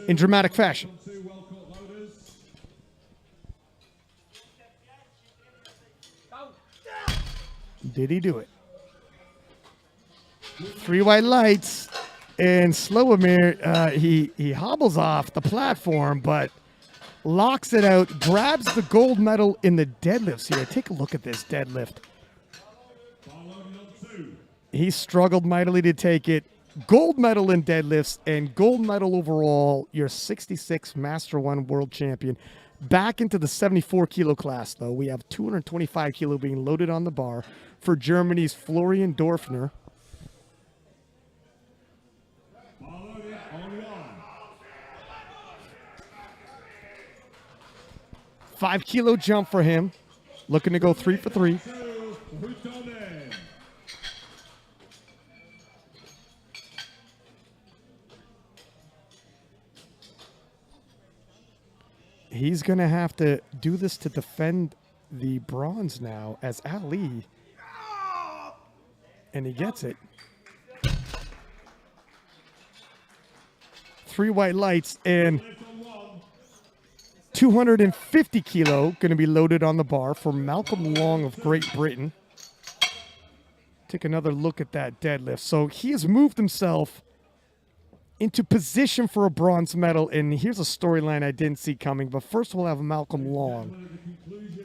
in dramatic fashion. Did he do it? 3 white lights, and Slowomir, he hobbles off the platform, but locks it out, grabs the gold medal in the deadlifts here. Take a look at this deadlift. He struggled mightily to take it. Gold medal in deadlifts and gold medal overall, your 66 Master 1 world champion. Back into the 74 kilo class, though. We have 225 kilo being loaded on the bar for Germany's Florian Dorfner. Five kilo jump for him. Looking to go 3 for 3. He's going to have to do this to defend the bronze now, as Ali And he gets it. 3 white lights and 250 kilo going to be loaded on the bar for Malcolm Long of Great Britain. Take another look at that deadlift. So he has moved himself into position for a bronze medal. And here's a storyline I didn't see coming. But first we'll have Malcolm Long.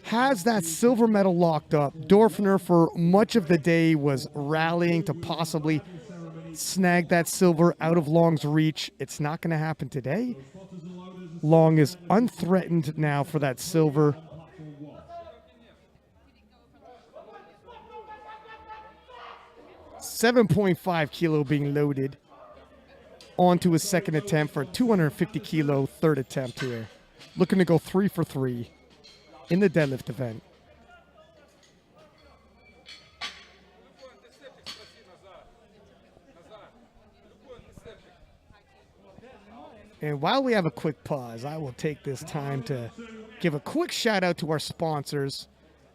Has that silver medal locked up. Dorfner for much of the day was rallying to possibly snag that silver out of Long's reach. It's not going to happen today. Long is unthreatened now for that silver. .5 kilo being loaded onto his second attempt for a 250 kilo third attempt here. Looking to go 3 for 3 in the deadlift event. And while we have a quick pause, I will take this time to give a quick shout out to our sponsors,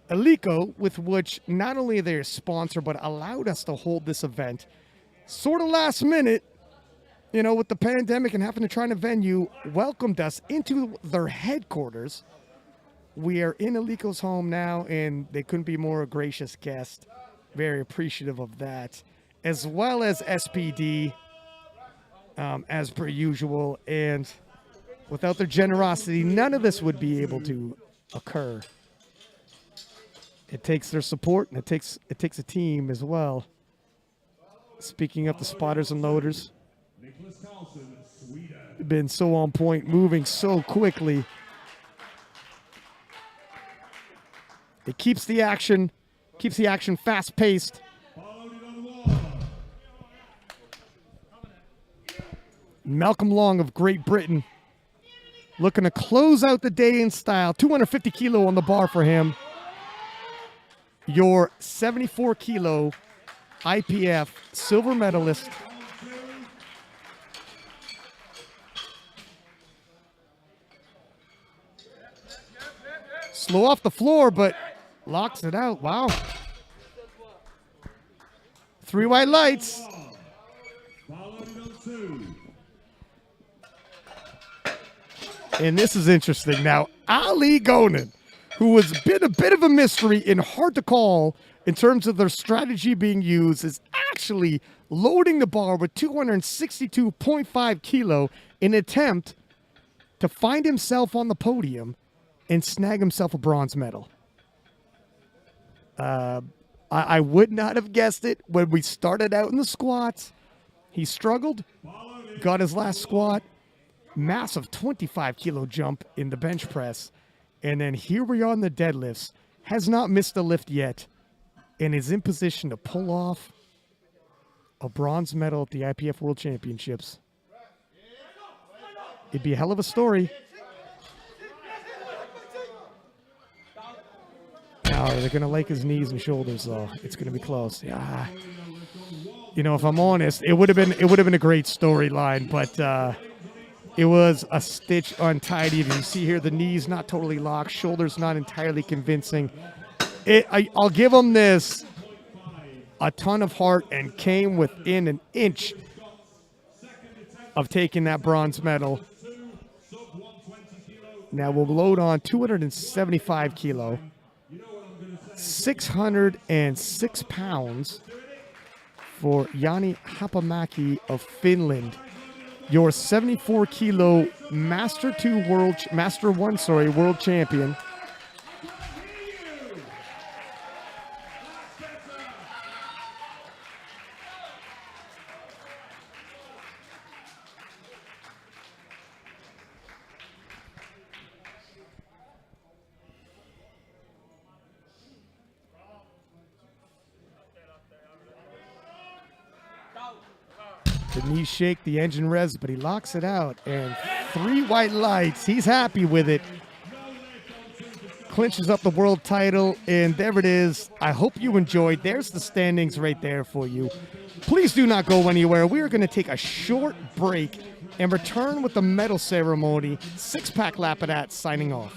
Alico, with which not only are they a sponsor, but allowed us to hold this event sort of last minute, you know, with the pandemic and having to try a venue, welcomed us into their headquarters. We are in Alico's home now, and they couldn't be more a gracious guest. Very appreciative of that. As well as SPD, as per usual, and without their generosity, none of this would be able to occur. It takes their support, and it takes a team as well. Speaking of the spotters and loaders, Nicolas of Sweden. been so on point, moving so quickly. It keeps the action fast-paced. Malcolm Long of Great Britain looking to close out the day in style. 250 kilo on the bar for him. Your 74 kilo IPF silver medalist. Slow off the floor, but locks it out. Wow. 3 white lights. And this is interesting. Now, Ali Gonan, who has been a bit of a mystery and hard to call in terms of their strategy being used, is actually loading the bar with 262.5 kilo in an attempt to find himself on the podium and snag himself a bronze medal. I would not have guessed it when we started out in the squats. He struggled, got his last squat, massive 25 kilo jump in the bench press, and then here we are on the deadlifts. Has not missed a lift yet, and is in position to pull off a bronze medal at the IPF World Championships. It'd be a hell of a story. Now, they're going to like his knees and shoulders, though. It's going to be close. Yeah. You know, if I'm honest, it would have been a great storyline, but it was a stitch untidy. You see here the knees not totally locked, shoulders not entirely convincing. I'll give him this. A ton of heart and came within an inch of taking that bronze medal. Now we'll load on 275 kilo. 606 pounds for Yani Hapamaki of Finland. Your 74 kilo Master 1 world champion. The knees shake, the engine revs, but he locks it out. And 3 white lights. He's happy with it. Clinches up the world title, and there it is. I hope you enjoyed. There's the standings right there for you. Please do not go anywhere. We are going to take a short break and return with the medal ceremony. Six-pack Lapidat signing off.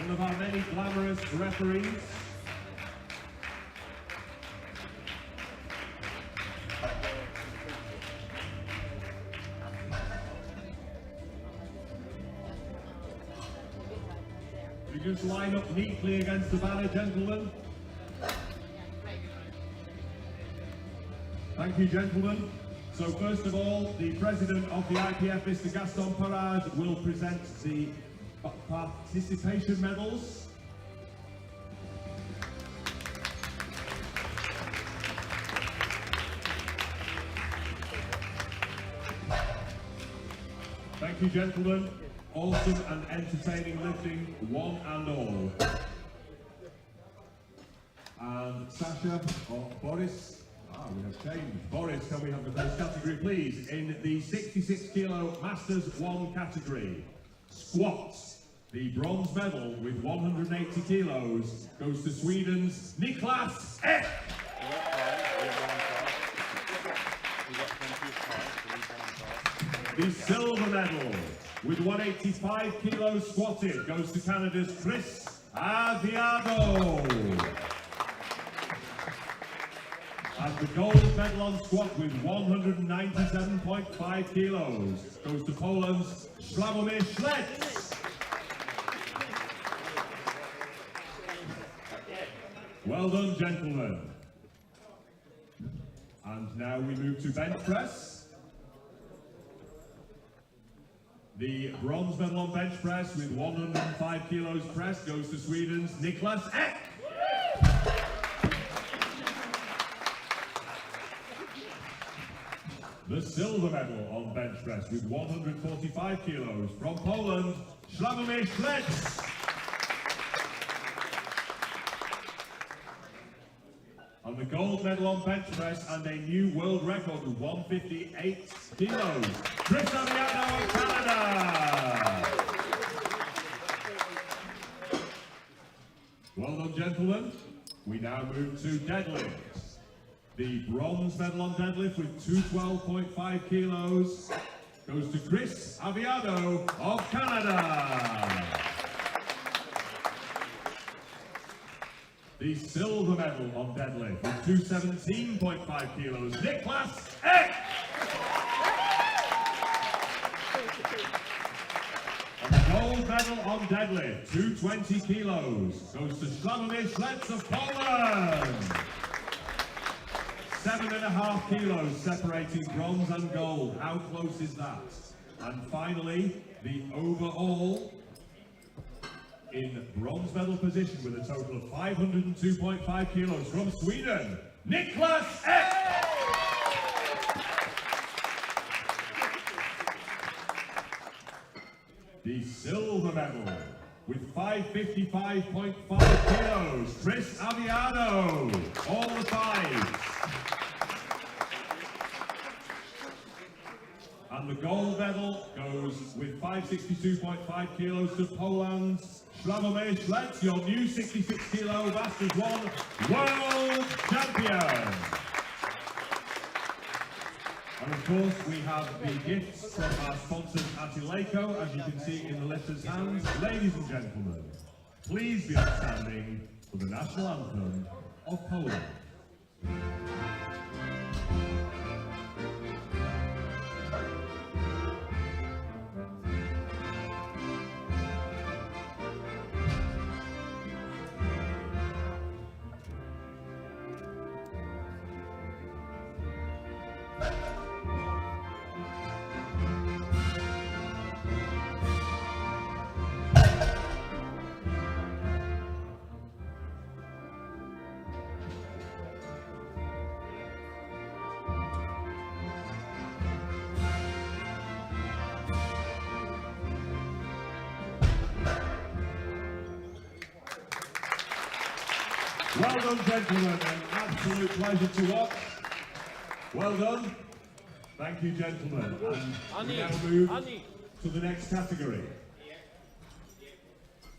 one of our many glamorous referees. You just line up neatly against the banner, gentlemen. Thank you, gentlemen. So first of all, the president of the IPF, Mr. Gaston Parage, will present the participation medals. Thank you, gentlemen. Awesome and entertaining lifting, one and all. And Sasha, or Boris, we have changed. Boris, can we have the first category, please? In the 66 kilo Masters 1 category, squats. The bronze medal with 180 kilos goes to Sweden's Nicolas of. The silver medal with 185 kilos squatted goes to Canada's Aviato. And the gold medal on squat with 197.5 kilos goes to Poland's Florian Dorfner. Well done, gentlemen. And now we move to bench press. The bronze medal on bench press with 105 kilos press goes to Sweden's Nicolas of. The silver medal on bench press with 145 kilos from Poland, Florian Dorfner. And the gold medal on bench press and a new world record with 158 kilos, Aviato of Canada. Well done, gentlemen. We now move to deadlifts. The bronze medal on deadlift with 212.5 kilos goes to Aviato of Canada. The silver medal on deadlift with 217.5 kilos, Nicolas of. And the gold medal on deadlift, 220 kilos, goes to Florian Dorfner of Poland. 7.5 kilos separating bronze and gold. How close is that? And finally, the overall in bronze medal position with a total of 502.5 kilos from Sweden, Nicolas of. The silver medal with 555.5 kilos, Aviato, all the fives. And the gold medal goes with 562.5 kilos to Poland's Florian Dorfner, your new 66 kilo Masters 1 world champion. And of course we have the gifts from our sponsors Aviato, as you can see in the lifters' hands. Ladies and gentlemen, please be upstanding for the national anthem of Poland. Well done, gentlemen, an absolute pleasure to watch. Well done. Thank you, gentlemen. And we now move to the next category.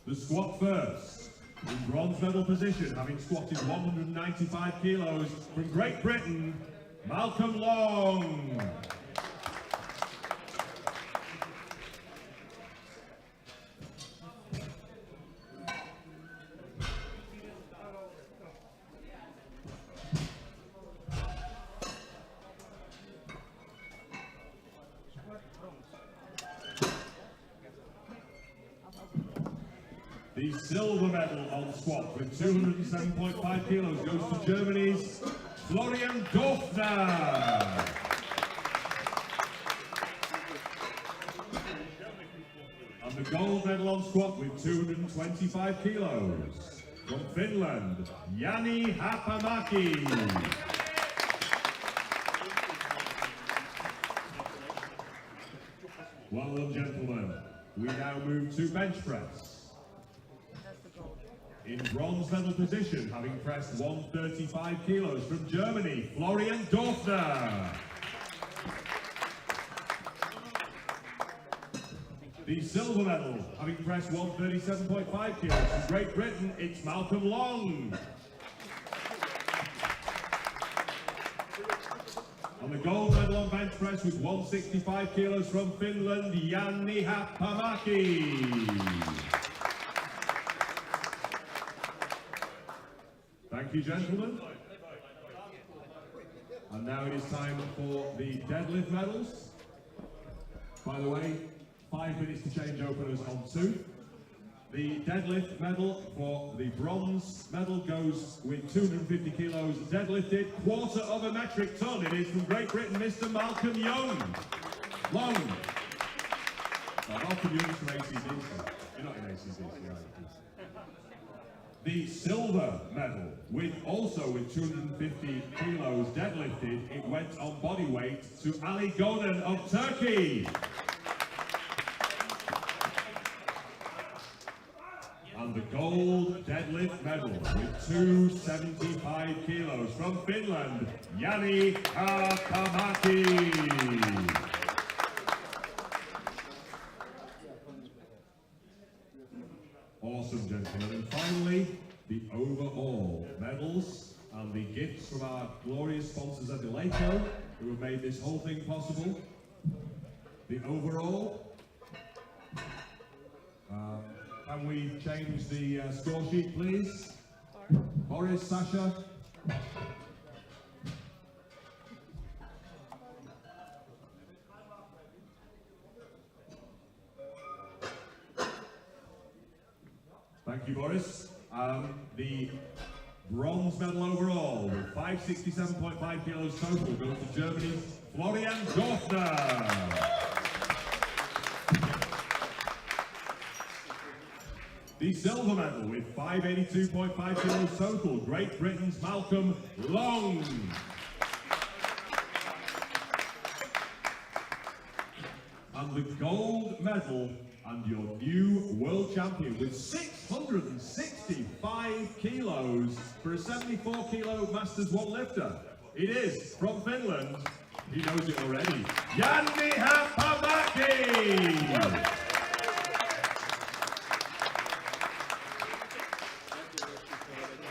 The squat first. In bronze medal position, having squatted 195 kilos from Great Britain, Malcolm Long. The silver medal on squat with 207.5 kilos goes to Germany's Florian Dorfner. And the gold medal on squat with 225 kilos from Finland, Yani Hapamaki. Well done, gentlemen. We now move to bench press. In bronze medal position, having pressed 135 kilos from Germany, Florian Dorfner. The silver medal, having pressed 137.5 kilos from Great Britain, it's Malcolm Long. And the gold medal on bench press with 165 kilos from Finland, Yani Hapamaki. Thank you, gentlemen. And now it is time for the deadlift medals. By the way, 5 minutes to change openers on 2. The deadlift medal for the bronze medal goes with 250 kilos deadlifted, 1/4 of a metric ton. It is from Great Britain, Mr. Malcolm Long. Now, Malcolm Young's from ACDC. You're not in ACDC, are you? The silver medal, with 250 kilos deadlifted, it went on body weight to Ali Gonan of Turkey. And the gold deadlift medal with 275 kilos from Finland, Yani Hapamaki. Awesome, gentlemen. And finally, the overall medals and the gifts from our glorious sponsors at Aviato, who have made this whole thing possible. The overall. Can we change the score sheet, please? Boris, Sasha. Thank you, Boris. The bronze medal overall with 567.5 kilos total goes to Germany's Florian Dorfner. The silver medal with 582.5 kilos total, Great Britain's Malcolm Long. And the gold medal and your new world champion with 665 kilos for a 74 kilo Masters 1 lifter. It is from Finland. He knows it already. Yani Hapamaki!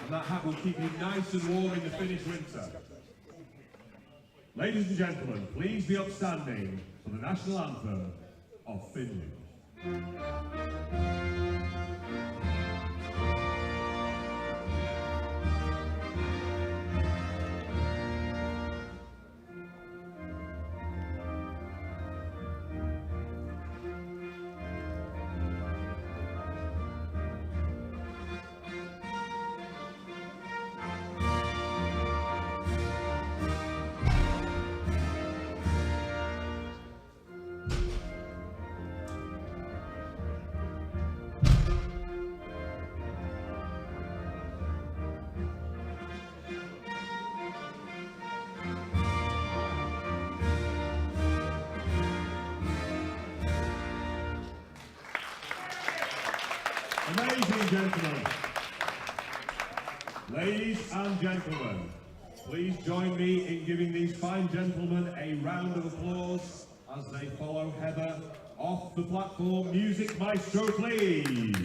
And that hat will keep you nice and warm in the Finnish winter. Ladies and gentlemen, please be upstanding for the national anthem of Finland. Amazing, gentlemen. Ladies and gentlemen, please join me in giving these fine gentlemen a round of applause as they follow Heather off the platform. Music maestro, please.